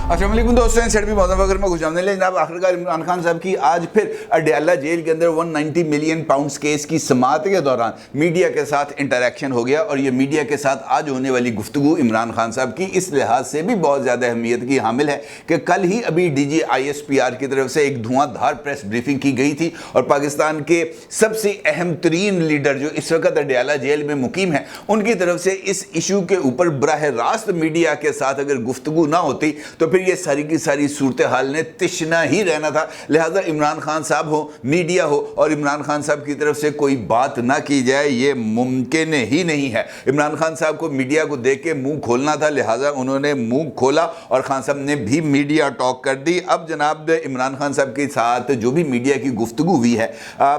अस्सलाम वालेकुम दोस्तों, सेट भी मौजूद अगर मैं गुजारने ले जनाब आखिरकार इमरान खान साहब की आज फिर अडयाला जेल के अंदर 190 मिलियन पाउंड्स केस की समाअत के दौरान मीडिया के साथ इंटरेक्शन हो गया। और ये मीडिया के साथ आज होने वाली गुफ्तगू इमरान खान साहब की इस लिहाज से भी बहुत ज़्यादा अहमियत की हामिल है कि कल ही अभी DG ISPR की तरफ से एक धुआंधार प्रेस ब्रीफिंग की गई थी और पाकिस्तान के सबसे अहम तरीन लीडर जो इस वक्त अडयाला जेल में मुकीम है उनकी तरफ से इस इशू के ऊपर बराह रास्त मीडिया के साथ अगर गुफ्तगू ना होती तो फिर ये सारी की सारी सूरत हाल ने तिश्ना ही रहना था। लिहाजा इमरान खान साहब हो, मीडिया हो और इमरान खान साहब की तरफ से कोई बात ना की जाए ये मुमकिन ही नहीं है। इमरान खान साहब को मीडिया को देख के मुंह खोलना था, लिहाजा उन्होंने मुंह खोला और खान साहब ने भी मीडिया टॉक कर दी। अब जनाब इमरान खान साहब के साथ जो भी मीडिया की गुफ्तगू हुई है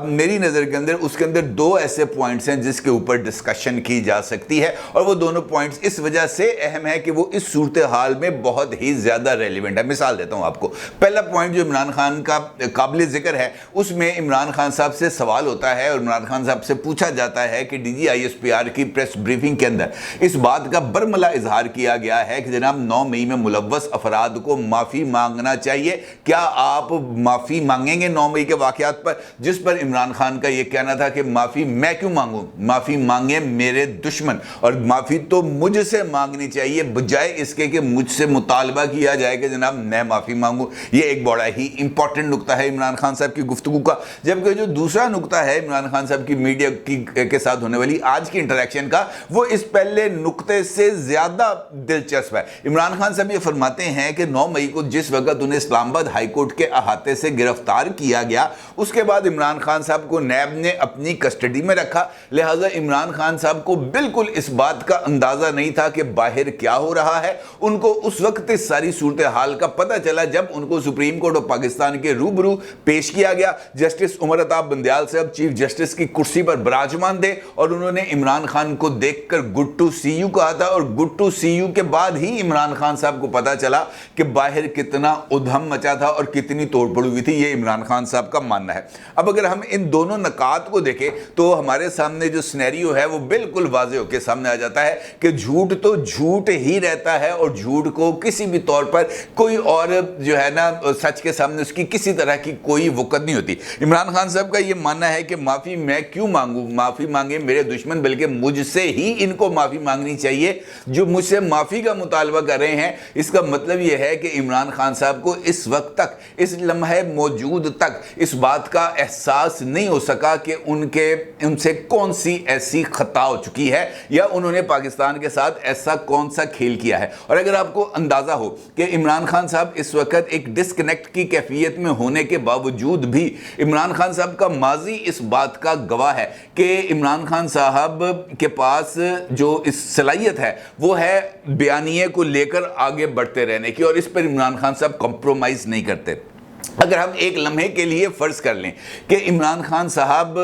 मेरी नज़र के अंदर उसके अंदर दो ऐसे पॉइंट्स हैं जिसके ऊपर डिस्कशन की जा सकती है और वो दोनों पॉइंट्स इस वजह से अहम है कि वो इस सूरत हाल में बहुत ही ज़्यादा रेलिवेंट है। मिसाल देता हूं आपको, पहला पॉइंट जो इमरान खान का काबिल जिक्र है उसमें इमरान खान साहब से सवाल होता है और इमरान खान साहब से पूछा जाता है कि DG ISPR की प्रेस ब्रीफिंग के अंदर इस बात का बरमला इजहार किया गया है कि जनाब 9 मई में मुलव्वस अफराद को माफ़ी मांगना चाहिए, क्या आप माफ़ी मांगेंगे 9 मई के वाक़यात पर? जिस पर इमरान खान का यह कहना था कि माफ़ी मैं क्यों मांगूं, माफ़ी मांगे मेरे दुश्मन और माफ़ी तो मुझसे मांगनी चाहिए बजाय इसके कि मुझसे मुतालबा किया जाए कि जनाब मैं माफ़ी मांगू। ये एक बड़ा ही इंपॉर्टेंट नुक्ता है इमरान खान साहब की गुफ्तगू का। जबकि जो दूसरा नुक्ता है इमरान खान साहब की मीडिया के साथ होने वाली आज की इंटरेक्शन का, वो इस पहले नुक्ते से ज़्यादा दिलचस्प है। इमरान खान साहब ये फरमाते हैं कि 9 मई को जिस वक्त उन्हें इस्लामाबाद हाई कोर्ट के अहाते से गिरफ्तार किया गया उसके बाद इमरान खान साहब को नैब ने अपनी कस्टडी में रखा, लिहाजा इमरान खान साहब को बिल्कुल इस बात का अंदाज़ा नहीं था कि बाहर क्या हो रहा है। उनको उस वक्त इस सारी सूरत हाल का पता चला जब उनको सुप्रीम कोर्ट ऑफ पाकिस्तान के रूबरू पेश किया गया। जस्टिस उमर अताब बंदयाल साहब चीफ जस्टिस की कुर्सी पर विराजमान थे और उन्होंने इमरान खान को देखकर गुड टू सी यू कहा था और गुड टू सी यू के बाद ही इमरान खान साहब को पता चला कि बाहर कितना उधम मचा था और कितनी तोड़फोड़ हुई थी। ये इमरान खान साहब का मानना है। अब अगर हम इन दोनों नकात को देखें तो हमारे सामने जो सिनेरियो है वो बिल्कुल वाज़ेह होकर सामने आ जाता है कि झूठ तो झूठ ही रहता है और झूठ को किसी भी तौर पर कोई और जो है ना सच के सामने उसकी किसी तरह की कोई वक़्त नहीं होती। इमरान खान साहब का ये मानना है कि माफ़ी मैं क्यों मांगूं, माफ़ी मांगे मेरे दुश्मन, बल्कि मुझसे ही इनको माफ़ी मांगनी चाहिए जो मुझसे माफ़ी का मुतालबा कर रहे हैं। इसका मतलब ये है कि इमरान खान साहब को इस वक्त तक, इस लम्हे मौजूद तक इस बात का एहसास नहीं हो सका कि उनसे कौन सी ऐसी खता हो चुकी है या उन्होंने पाकिस्तान के साथ ऐसा कौन सा खेल किया है। और अगर आपको अंदाज़ा हो कि इमरान खान साहब इस वक्त एक डिस्कनेक्ट की कैफियत में होने के बावजूद भी इमरान खान साहब का माजी इस बात का गवाह है कि इमरान खान साहब के पास जो इस सलाहियत है वो है बयानिए को लेकर आगे बढ़ते रहने की और इस पर इमरान खान साहब कॉम्प्रोमाइज़ नहीं करते। अगर हम एक लम्हे के लिए फ़र्ज़ कर लें कि इमरान खान साहब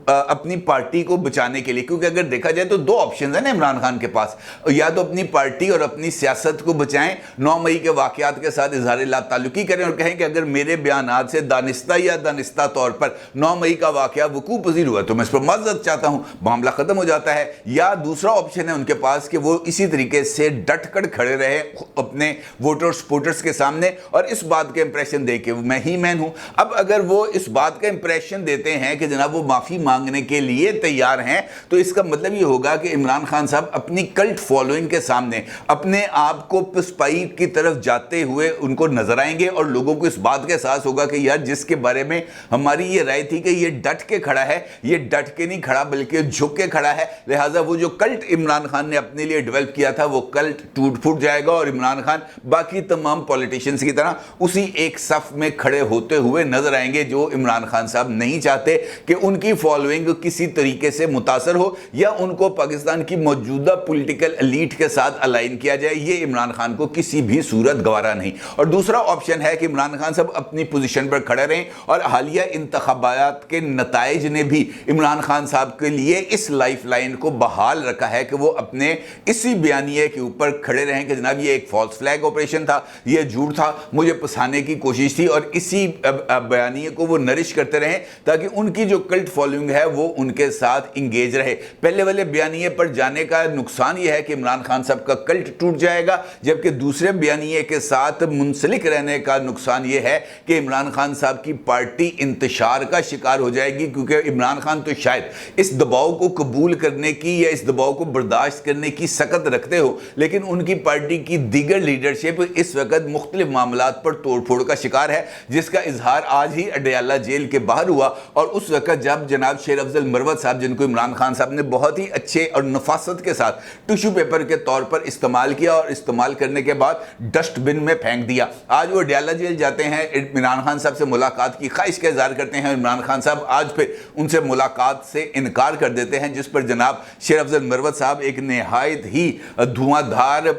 अपनी पार्टी को बचाने के लिए, क्योंकि अगर देखा जाए तो दो ऑप्शन हैं ना इमरान खान के पास, या तो अपनी पार्टी और अपनी सियासत को बचाएं, 9 मई के वाक़यात के साथ इज़हार लाताल्लुकी करें और कहें कि अगर मेरे बयानात से दानिस्ता या दानिस्ता तौर पर 9 मई का वाक़या वकूअ पज़ीर हुआ तो मैं इस पर माज़रत चाहता हूँ, मामला ख़त्म हो जाता है। या दूसरा ऑप्शन है उनके पास कि वो इसी तरीके से डट कर खड़े रहे अपने वोटर्स वोटर्स के सामने और इस बात के इंप्रेशन दे के मैं ही मैन हूं। अब अगर वो इस बात का इंप्रेशन देते हैं कि जनाब वो माफ़ी मांगने के लिए तैयार हैं तो इसका मतलब ये होगा कि इमरान खान साहब अपनी कल्ट फॉलोइंग के सामने अपने आप को पिसपाई की तरफ जाते हुए उनको नजर आएंगे और लोगों को इस बात का एहसास होगा कि यार जिसके बारे में हमारी ये राय थी कि ये डट के खड़ा है, ये डट के नहीं खड़ा बल्कि झुक के खड़ा है, लिहाजा वो जो कल्ट इमरान खान ने अपने लिए डेवलप किया था वो कल्ट टूट फूट जाएगा और इमरान खान बाकी तमाम पॉलिटिशियंस की तरह उसी एक सफ में खड़े होते हुए नजर आएंगे जो इमरान खान साहब नहीं चाहते कि उनकी फॉलोइंग किसी तरीके से मुतासर हो या उनको पाकिस्तान की मौजूदा पॉलिटिकल एलीट के साथ अलाइन किया जाए। ये इमरान खान को किसी भी सूरत गवारा नहीं। और दूसरा ऑप्शन है कि इमरान खान साहब अपनी पोजीशन पर खड़े रहें और हालिया इंतखाबात के नताइज ने भी इमरान खान साहब के लिए इस लाइफ लाइन को बहाल रखा है कि वो अपने इसी बयानिए के ऊपर खड़े रहें कि जनाब ये एक फॉल्स फ्लैग ऑपरेशन था, ये झूठ था, मुझे फंसाने की कोशिश थी और इसी बयानिए को वो नरिश करते रहें ताकि उनकी जो कल्ट फॉलोइंग है वो उनके साथ इंगेज रहे। पहले वाले बयानिए पर जाने का नुकसान ये है कि इमरान खान साहब का कल्ट टूट जाएगा, जबकि दूसरे बयानिए के साथ मुंसलिक रहने का नुकसान ये है कि इमरान खान साहब की पार्टी इंतशार का शिकार हो जाएगी, क्योंकि इमरान खान तो शायद इस दबाव को कबूल करने की या इस दबाव को बर्दाश्त करने की सकत रखते हो, लेकिन उनकी पार्टी की दीगर लीडरशिप इस वक्त मुख्तलिफ मामलात पर तोड़ फोड़ का शिकार है, जिसका इजहार आज ही अडयाला जेल के बाहर हुआ। और उस वक्त जब जनाब शेर अफजल मरवत साहब, जिनको इमरान खान साहब ने बहुत ही अच्छे और नफासत के साथ टिश्यू पेपर के तौर पर इस्तेमाल किया और इस्तेमाल करने के बाद डस्टबिन में फेंक दिया, आज वो अडयाला जेल जाते हैं, इमरान खान साहब से मुलाकात की ख्वाहिश का इजहार करते हैं। इमरान खान साहब आज फिर उनसे मुलाकात से इनकार कर देते हैं, जिस पर जनाब शेर अफजल मरवत साहब एक नहायत ही धुआंधार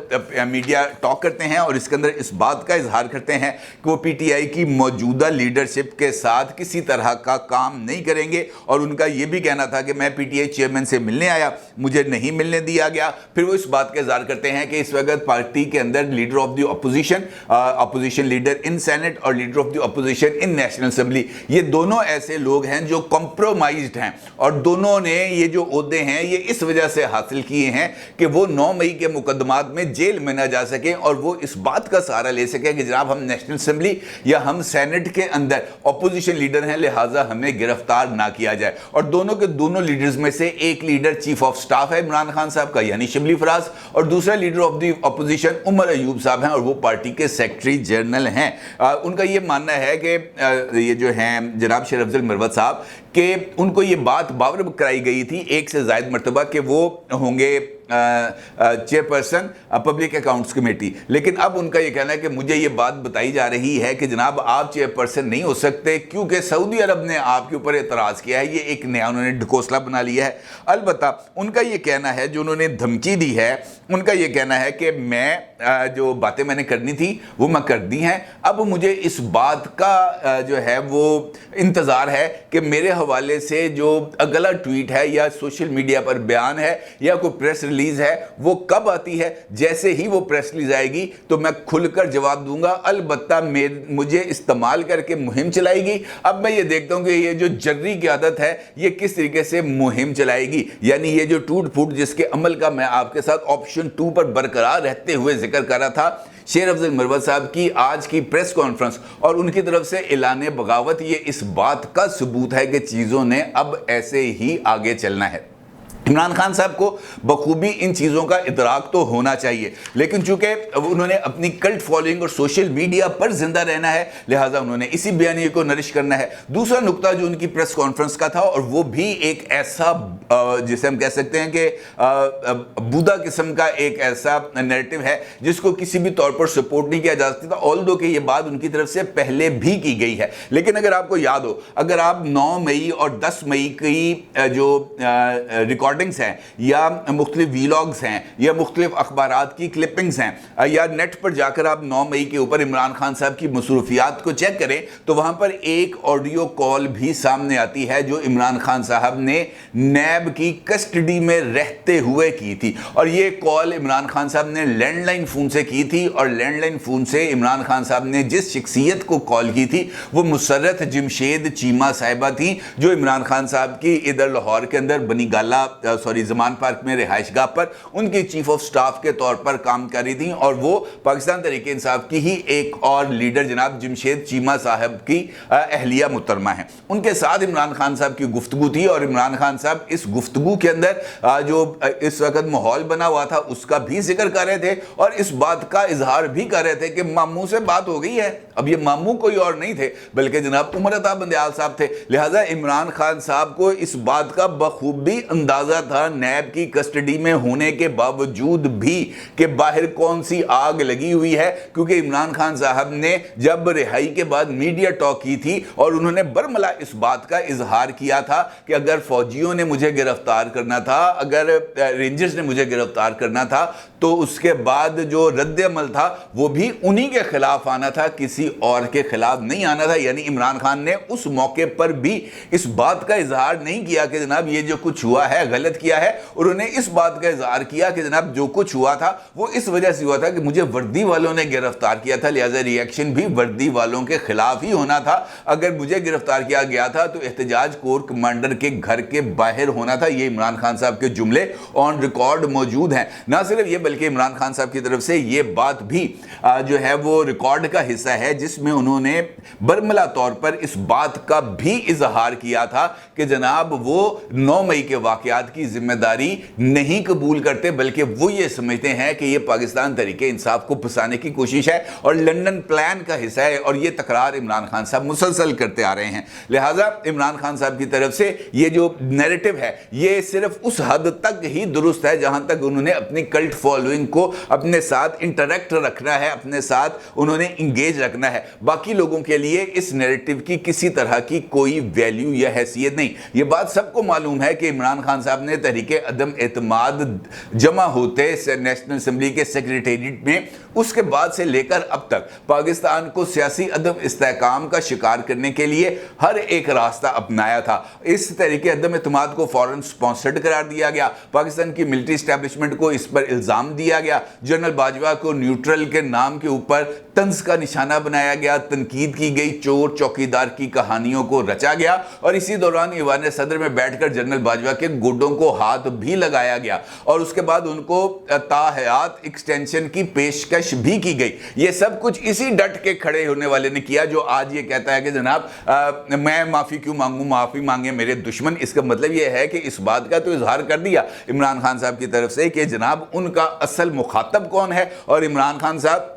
मीडिया टॉक करते हैं और इसके अंदर इस बात का इजहार करते हैं कि वो पीटीआई की मौजूदा लीडरशिप के साथ किसी तरह का काम नहीं करेंगे। और उनका ये भी कहना था कि मैं पीटीआई चेयरमैन से मिलने आया, मुझे नहीं मिलने दिया गया। फिर वो इस बात का इजहार करते हैं कि इस वक्त पार्टी के अंदर leader of the opposition leader in Senate और leader of the opposition in National Assembly, ये दोनों ऐसे लोग हैं जो कॉम्प्रोमाइज्ड हैं और दोनों ने ये जो ओहदे हैं ये इस वजह से हासिल किए हैं कि वो 9 मई के मुकदमात में जेल में ना जा सके और वो इस बात का सहारा ले सके कि जनाब हम नेशनल असेंबली या हम सेनेट के अंदर अपोजिशन लीडर हैं, लिहाजा हमें गिरफ्तार ना किया जाए। और दोनों के दोनों लीडर्स में से एक लीडर चीफ ऑफ स्टाफ है इमरान खान साहब का, यानी शिबली फराज, और दूसरा leader of the opposition Omar Ayub साहब हैं और वो पार्टी के सेक्रेटरी जनरल हैं। उनका ये मानना है कि ये जो हैं जनाब शेर अफजल मरवत साहब कि उनको ये बात बावर कराई गई थी एक से ज़ायद मरतबा कि वो होंगे चेयरपर्सन पब्लिक अकाउंट्स कमेटी, लेकिन अब उनका ये कहना है कि मुझे ये बात बताई जा रही है कि जनाब आप चेयरपर्सन नहीं हो सकते क्योंकि सऊदी अरब ने आपके ऊपर एतराज़ किया है। ये एक नया उन्होंने ढकोसला बना लिया है। अलबत्ता उनका ये कहना है, जो उन्होंने धमकी दी है, उनका ये कहना है कि मैं जो बातें मैंने करनी थी वो मैं कर दी हैं, अब मुझे इस बात का जो है वो इंतज़ार है कि मेरे हवाले से जो अगला ट्वीट है या सोशल मीडिया पर बयान है या कोई प्रेस रिलीज है वो कब आती है। जैसे ही वो प्रेस रिलीज आएगी तो मैं खुलकर जवाब दूंगा। अलबत्ता मुझे इस्तेमाल करके मुहिम चलाएगी। अब मैं ये देखता हूं कि ये जो जर्री की आदत है ये किस तरीके से मुहिम चलाएगी, यानी ये जो टूट फूट जिसके अमल का मैं आपके साथ ऑप्शन 2 पर बरकरार रहते हुए जिक्र कर रहा था, शेर अफजल मरवत साहब की आज की प्रेस कॉन्फ्रेंस और उनकी तरफ से ऐलान बगावत ये इस बात का सबूत है कि चीज़ों ने अब ऐसे ही आगे चलना है। इमरान खान साहब को बखूबी इन चीज़ों का इदराक तो होना चाहिए, लेकिन चूंकि उन्होंने अपनी कल्ट फॉलोइंग और सोशल मीडिया पर जिंदा रहना है, लिहाजा उन्होंने इसी बयानिए को नरिश करना है। दूसरा नुकता जो उनकी प्रेस कॉन्फ्रेंस का था, और वो भी एक ऐसा जिसे हम कह सकते हैं कि बुदा किस्म का एक ऐसा नैरेटिव है जिसको किसी भी तौर पर सपोर्ट नहीं किया जा सकता, ऑल्दो कि ये बात उनकी तरफ से पहले भी की गई है। लेकिन अगर आपको याद हो, अगर आप 9 मई और 10 मई की जो रिकॉर्डिंग्स हैं या मुख्तलिफ वीलॉग्स हैं या मुख्तलिफ अखबारात की क्लिपिंग्स हैं या नेट पर जाकर आप 9 मई के ऊपर इमरान खान साहब की मसरूफियात को चेक करें तो वहाँ पर एक ऑडियो कॉल भी सामने आती है जो इमरान खान साहब ने नैब की कस्टडी में रहते हुए की थी। और ये कॉल इमरान खान साहब ने लैंडलाइन फ़ोन से की थी, और लैंडलाइन फ़ोन से इमरान खान साहब ने जिस शख्सियत को कॉल की थी वो मुसर्रत जमशेद चीमा साहिबा थी, जो इमरान खान साहब की इधर लाहौर के अंदर बनी गाला ज़मान पार्क में रिहाइश गाह पर उनकी चीफ ऑफ स्टाफ के तौर पर काम कर रही थी। और वो पाकिस्तान तहरीक इंसाफ की ही एक और लीडर जनाब जमशेद चीमा साहब की अहलिया मुहतरमा है। उनके साथ इमरान खान साहब की गुफ्तगू थी और इमरान खान साहब इस गुफ्तगू के अंदर जो इस वक्त माहौल बना हुआ था उसका भी जिक्र कर रहे थे और इस बात का इजहार भी कर रहे थे कि मामू से बात हो गई है। अब ये मामू कोई और नहीं थे बल्कि जनाब उमर अता बंदयाल साहब थे। लिहाजा इमरान खान साहब को इस बात का बखूबी अंदाजा था नैब की कस्टडी में होने के बावजूद भी कि बाहर कौन सी आग लगी हुई है, क्योंकि इमरान खान साहब ने जब रिहाई के बाद मीडिया टॉक की थी और उन्होंने बरमला इस बात का इजहार किया था कि अगर फौजियों ने मुझे गिरफ्तार करना था, अगर रेंजर्स ने मुझे गिरफ्तार करना था तो उसके बाद जो रद्द अमल था वो भी उन्हीं के खिलाफ आना था, किसी और के खिलाफ नहीं आना था। यानी इमरान खान ने उस मौके पर भी इस बात का इजहार नहीं किया कि जनाब ये जो कुछ हुआ है गलत किया है। उन्होंने इस बात का इजहार किया कि जनाब जो कुछ हुआ था वो इस वजह से हुआ था कि मुझे वर्दी वालों ने गिरफ्तार किया था, लिहाजा रिएक्शन भी वर्दी वालों के खिलाफ ही होना था। अगर मुझे गिरफ्तार किया गया था तो एहतजाज कोर कमांडर के घर के बाहर होना था। ये इमरान खान साहब के जुमले ऑन रिकॉर्ड मौजूद हैं। ना सिर्फ ये बल्कि इमरान खान साहब की तरफ से ये बात भी जो है वो रिकॉर्ड का हिस्सा है जिसमें उन्होंने बरमला तौर पर इस बात का भी इजहार किया था कि जनाब वो 9 मई के वाकयात की जिम्मेदारी नहीं कबूल करते, बल्कि वो ये समझते हैं कि ये पाकिस्तान तरीके इंसाफ को फंसाने की कोशिश है और लंदन प्लान का हिस्सा है, और ये तकरार इमरान खान साहब मुसलसल करते आ रहे हैं। लिहाजा इमरान खान साहब की तरफ से ये जो नैरेटिव है ये सिर्फ उस हद तक ही दुरुस्त है जहां तक उन्होंने अपनी कल्ट फॉलोइंग को अपने साथ इंटरैक्ट रखना है, अपने साथ उन्होंने इंगेज रखना है। बाकी लोगों के लिए इस नैरेटिव की किसी तरह की कोई वैल्यू या हैसियत नहीं। ये बात सबको मालूम है कि इमरान खान साहब ने तहरीके अदम एतमाद जमा होते नेशनल असेंबली के सेक्रेटेरिएट में, उसके बाद से लेकर अब तक पाकिस्तान को सियासी अदम इस्तेहकाम का शिकार करने के लिए हर एक रास्ता अपनाया था। इस तरीके अदम एतमाद को फौरन स्पॉन्सर्ड करार दिया गया, पाकिस्तान की मिलिट्री एस्टैब्लिशमेंट को इस पर इल्ज़ाम दिया गया, जनरल बाजवा को न्यूट्रल के नाम के ऊपर तंज का निशाना बनाया गया, तनकीद की गई, चोर चौकीदार की कहानियों को रचा गया, और इसी दौरान ईवान सदर में बैठकर जनरल बाजवा के गोडों को हाथ भी लगाया गया और उसके बाद उनको ताहयात एक्सटेंशन की पेशकश भी की गई। ये सब कुछ इसी डट के खड़े होने वाले ने किया जो आज ये कहता है कि जनाब मैं माफ़ी क्यों मांगूं, माफ़ी मांगे मेरे दुश्मन। इसका मतलब ये है कि इस बात का तो इजहार कर दिया इमरान खान साहब की तरफ से कि जनाब उनका असल मुखातब कौन है, और इमरान खान साहब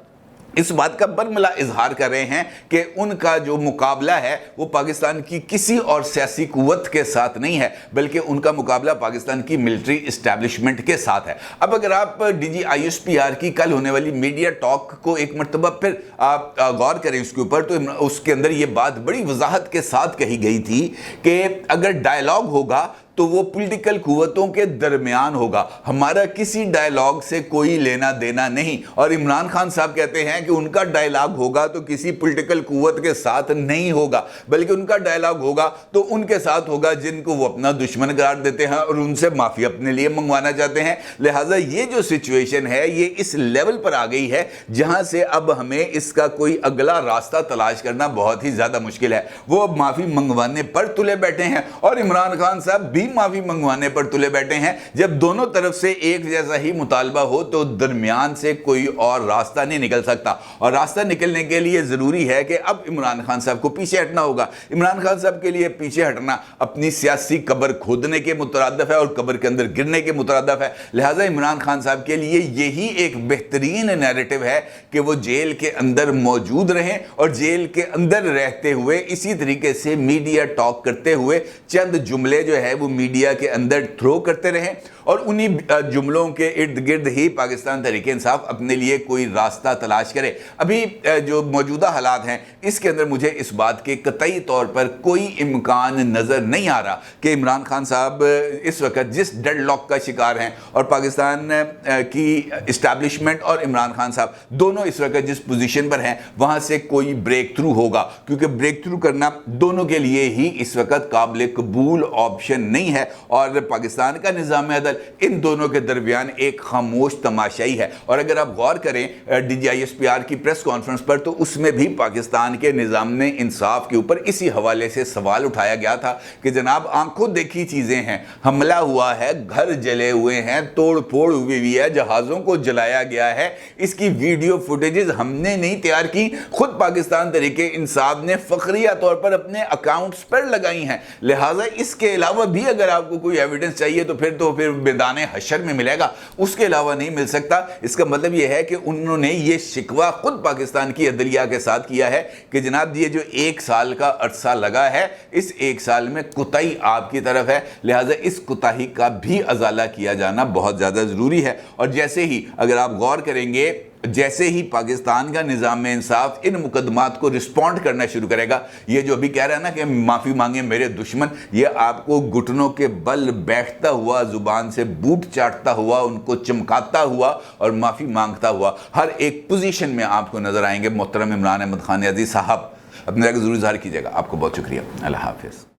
इस बात का बरमला इजहार कर रहे हैं कि उनका जो मुकाबला है वो पाकिस्तान की किसी और सियासी कुव्वत के साथ नहीं है, बल्कि उनका मुकाबला पाकिस्तान की मिलिट्री इस्टेब्लिशमेंट के साथ है। अब अगर आप DGISPR की कल होने वाली मीडिया टॉक को एक मरतबा फिर आप गौर करें उसके ऊपर, तो उसके अंदर ये बात बड़ी वजाहत के साथ कही गई थी कि अगर डायलॉग होगा तो वो पॉलिटिकल कुव्वतों के दरमियान होगा, हमारा किसी डायलॉग से कोई लेना देना नहीं। और इमरान खान साहब कहते हैं कि उनका डायलॉग होगा तो किसी पॉलिटिकल कुव्वत के साथ नहीं होगा, बल्कि उनका डायलॉग होगा तो उनके साथ होगा जिनको वो अपना दुश्मन करार देते हैं और उनसे माफ़ी अपने लिए मंगवाना चाहते हैं। लिहाजा ये जो सिचुएशन है ये इस लेवल पर आ गई है जहां से अब हमें इसका कोई अगला रास्ता तलाश करना बहुत ही ज़्यादा मुश्किल है। वो अब माफ़ी मंगवाने पर तुले बैठे हैं और इमरान खान साहब भी माफी मंगवाने पर तुले बैठे हैं। जब दोनों तरफ से एक जैसा ही मुतालबा हो तो दरमियान से कोई और रास्ता नहीं निकल सकता, और रास्ता निकलने के लिए जरूरी है कि अब इमरान खान साहब को पीछे हटना होगा। इमरान खान साहब के लिए पीछे हटना अपनी सियासी कब्र खोदने के मुतरादिफ है और कब्र के अंदर गिरने के मुतरादिफ है। लिहाजा इमरान खान साहब के लिए यही एक बेहतरीन नैरेटिव है कि वो जेल के अंदर मौजूद रहें और जेल के अंदर रहते हुए इसी तरीके से मीडिया टॉक करते हुए चंद जुमले जो है वो मीडिया के अंदर थ्रो करते रहें, और उन्हीं जुमलों के इर्द गिर्द ही पाकिस्तान तहरीक इंसाफ अपने लिए कोई रास्ता तलाश करे। अभी जो मौजूदा हालात हैं इसके अंदर मुझे इस बात के कतई तौर पर कोई इम्कान नज़र नहीं आ रहा कि इमरान खान साहब इस वक्त जिस डेडलॉक का शिकार हैं और पाकिस्तान की इस्टेब्लिशमेंट और इमरान खान साहब दोनों इस वक्त जिस पोजीशन पर हैं वहाँ से कोई ब्रेक थ्रू होगा, क्योंकि ब्रेक थ्रू करना दोनों के लिए ही इस वक्त काबिल कबूल ऑप्शन नहीं है। और पाकिस्तान का निज़ाम अदल इन दोनों के दरमियान एक खामोश तमाशाई है। और अगर आप गौर करें DGISPR की प्रेस कॉन्फ्रेंस पर तो उसमें भी पाकिस्तान के निज़ाम इंसाफ के ऊपर इसी हवाले से सवाल उठाया गया था कि जनाब आंखों देखी चीज़ें हैं, हमला हुआ है, घर जले हुए हैं, तोड़ फोड़ हुई है, जहाज़ों को जलाया गया है, इसकी वीडियो फुटेजेस हमने नहीं तैयार की, खुद पाकिस्तान तहरीके इंसाफ ने फखरिया तौर पर अपने अकाउंट्स पर लगाई हैं। लिहाजा इसके अलावा भी अगर आपको कोई एविडेंस चाहिए तो फिर मैदाने हशर में मिलेगा, उसके अलावा नहीं मिल सकता। इसका मतलब यह है कि उन्होंने ये शिकवा खुद पाकिस्तान की अदलिया के साथ किया है कि जनाब ये जो 1 साल का अरसा लगा है इस 1 साल में कुताही आपकी तरफ है, लिहाजा इस कुताही का भी अजाला किया जाना बहुत ज़्यादा ज़रूरी है। और जैसे ही अगर आप गौर करेंगे जैसे ही पाकिस्तान का निज़ाम इंसाफ इन मुकदमात को रिस्पॉन्ड करना शुरू करेगा, ये जो अभी कह रहा है ना कि माफ़ी मांगे मेरे दुश्मन, ये आपको घुटनों के बल बैठता हुआ, ज़ुबान से बूट चाटता हुआ, उनको चमकाता हुआ और माफ़ी मांगता हुआ हर एक पोजीशन में आपको नज़र आएंगे। मोहतरम इमरान अहमद खान अजीज़ साहब अपने ज़रूर इज़हार कीजिएगा। आपको बहुत शुक्रिया। अल्लाह हाफ़िज़।